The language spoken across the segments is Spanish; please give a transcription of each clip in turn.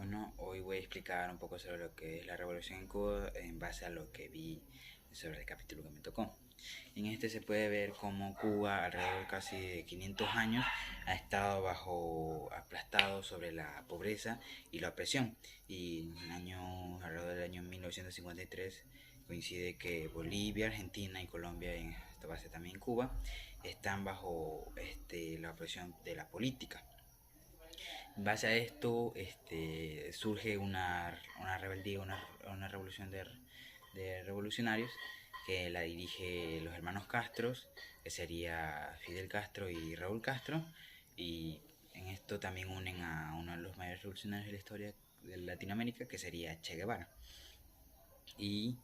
Bueno, hoy voy a explicar un poco sobre lo que es la revolución en Cuba en base a lo que vi sobre el capítulo que me tocó. En este se puede ver cómo Cuba alrededor casi de 500 años ha estado aplastado sobre la pobreza y la opresión. Y alrededor del año 1953 coincide que Bolivia, Argentina y Colombia, en esta base también Cuba, están bajo la opresión de la política. En base a esto surge una rebeldía, una revolución de revolucionarios que la dirige los hermanos Castro, que sería Fidel Castro y Raúl Castro, y en esto también unen a uno de los mayores revolucionarios de la historia de Latinoamérica, que sería Che Guevara. Y,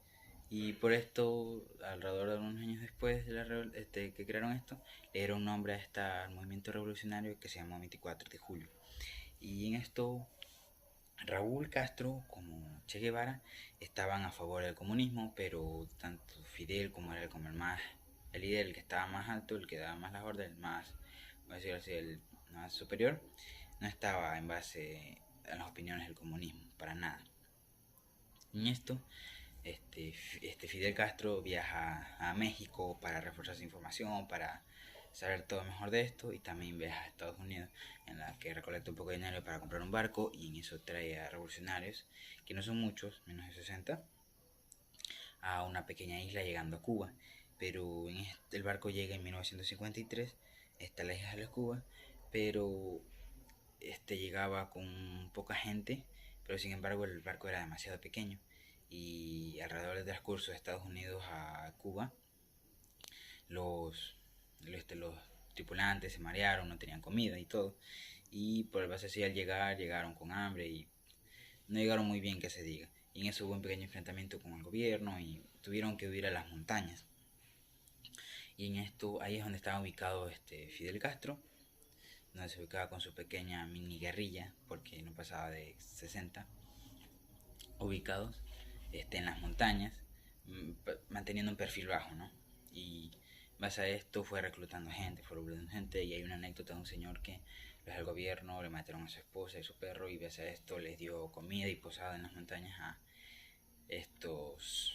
y por esto, alrededor de unos años después de que crearon esto, le dieron un nombre a este movimiento revolucionario que se llamó 24 de julio. Y en esto Raúl Castro como Che Guevara estaban a favor del comunismo, pero tanto Fidel como era como el líder, el que estaba más alto, el que daba más las órdenes, voy a decir así, el más superior, no estaba en base a las opiniones del comunismo, para nada. En esto, Fidel Castro viaja a México para reforzar su información, para saber todo mejor de esto, y también viaja a Estados Unidos, en la que recolecta un poco de dinero para comprar un barco, y en eso trae a revolucionarios, que no son muchos, menos de 60, a una pequeña isla llegando a Cuba. Pero el barco llega en 1953, está la isla de Cuba, pero llegaba con poca gente, pero sin embargo el barco era demasiado pequeño, y alrededor del transcurso de Estados Unidos a Cuba, los, los tripulantes se marearon, no tenían comida y todo, y por el base así al llegaron con hambre y no llegaron muy bien, que se diga. Y en eso hubo un pequeño enfrentamiento con el gobierno y tuvieron que huir a las montañas. Y en esto, ahí es donde estaba ubicado Fidel Castro, donde se ubicaba con su pequeña mini guerrilla, porque no pasaba de 60 ubicados en las montañas, manteniendo un perfil bajo, ¿no? Y base a esto fue reclutando gente, y hay una anécdota de un señor que los del gobierno le mataron a su esposa y su perro, y base a esto les dio comida y posada en las montañas a estos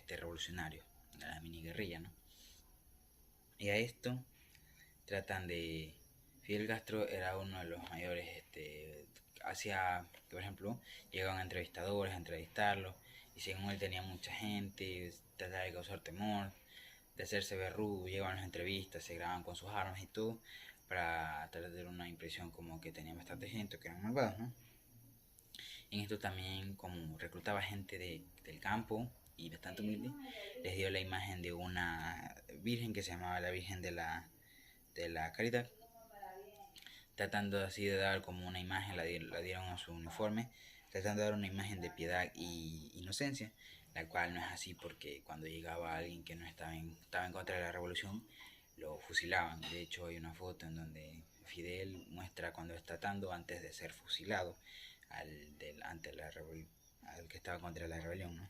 revolucionarios de la mini guerrilla, ¿no? Y a esto tratan de... Fidel Castro era uno de los mayores, hacía, por ejemplo, llegaban entrevistadores a entrevistarlo, y según él tenía mucha gente, trataba de causar temor, de hacerse ver rudo, llegaban las entrevistas, se grababan con sus armas y todo, para tratar de dar una impresión como que tenía bastante gente, que eran malvados, ¿no? En esto también, como reclutaba gente del campo y bastante humilde, les dio la imagen de una virgen que se llamaba la Virgen de la Caridad, tratando así de dar como una imagen, la dieron a su uniforme, tratando de dar una imagen de piedad y inocencia, la cual no es así, porque cuando llegaba alguien que no estaba en contra de la revolución, lo fusilaban. De hecho, hay una foto en donde Fidel muestra cuando está atando antes de ser fusilado al que estaba contra la rebelión, ¿no?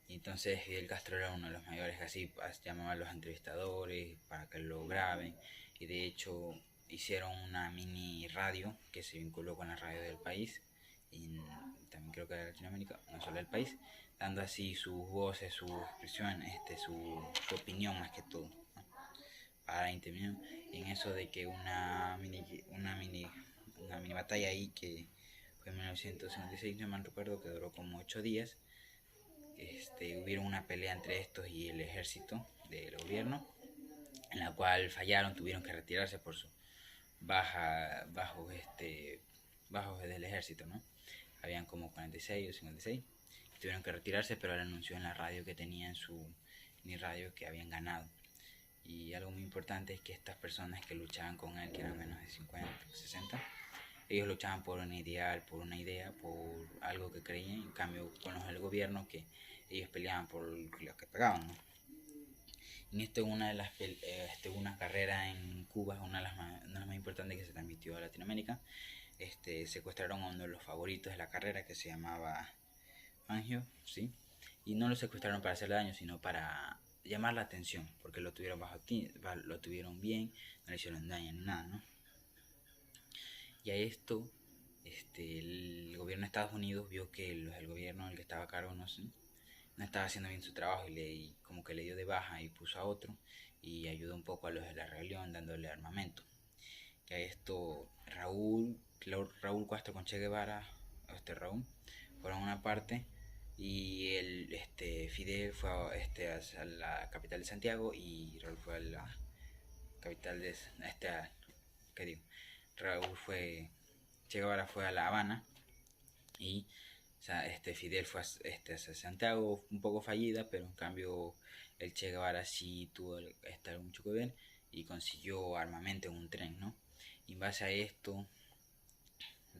Y entonces Fidel Castro era uno de los mayores, así llamaba a los entrevistadores para que lo graben, y de hecho hicieron una mini radio que se vinculó con la radio del país, y también creo que de Latinoamérica, no solo del país, dando así sus voces, su expresión, su opinión más que todo, ¿no? Para intervenir en eso de que una mini batalla ahí que fue en 1956, no mal recuerdo, que duró como 8 días. Hubieron una pelea entre estos y el ejército del gobierno, en la cual fallaron, tuvieron que retirarse por su bajos del ejército, ¿no? Habían como 46 o 56, tuvieron que retirarse, pero él anunció en la radio que tenía en su ni radio que habían ganado. Y algo muy importante es que estas personas que luchaban con él, que eran menos de 50, 60, ellos luchaban por un ideal, por una idea, por algo que creían. En cambio, con los del gobierno, que ellos peleaban por lo que pagaban, ¿no? En esto, una carrera en Cuba, una de las más importantes que se transmitió a Latinoamérica. Secuestraron a uno de los favoritos de la carrera, que se llamaba Fangio, ¿sí? Y no lo secuestraron para hacerle daño, sino para llamar la atención, porque lo tuvieron lo tuvieron bien, no le hicieron daño ni nada, ¿no? Y a esto el gobierno de Estados Unidos vio que el gobierno el que estaba a cargo no estaba haciendo bien su trabajo y como que le dio de baja y puso a otro y ayudó un poco a los de la rebelión dándole armamento. Que a esto Raúl Castro con Che Guevara, Raúl, fueron a una parte y Fidel fue a la capital de Santiago y Raúl fue a la capital de ¿qué digo? Raúl fue Che Guevara fue a La Habana y o sea, Fidel fue a Santiago un poco fallida, pero en cambio el Che Guevara sí tuvo mucho que ver y consiguió armamento en un tren, ¿no? Y en base a esto,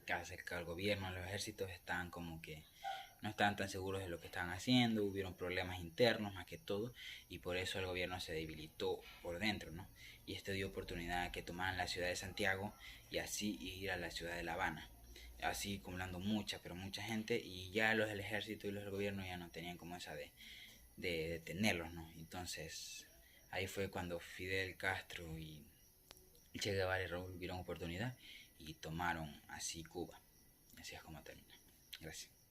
acerca del gobierno, los ejércitos estaban como que no estaban tan seguros de lo que estaban haciendo, hubieron problemas internos más que todo, y por eso el gobierno se debilitó por dentro, ¿no? Y esto dio oportunidad a que tomaran la ciudad de Santiago y así ir a la ciudad de La Habana, así acumulando pero mucha gente, y ya los del ejército y los del gobierno ya no tenían como esa de detenerlos, ¿no? Entonces ahí fue cuando Fidel Castro y Che Guevara y Raúl vieron oportunidad y tomaron así Cuba. Así es como termina. Gracias.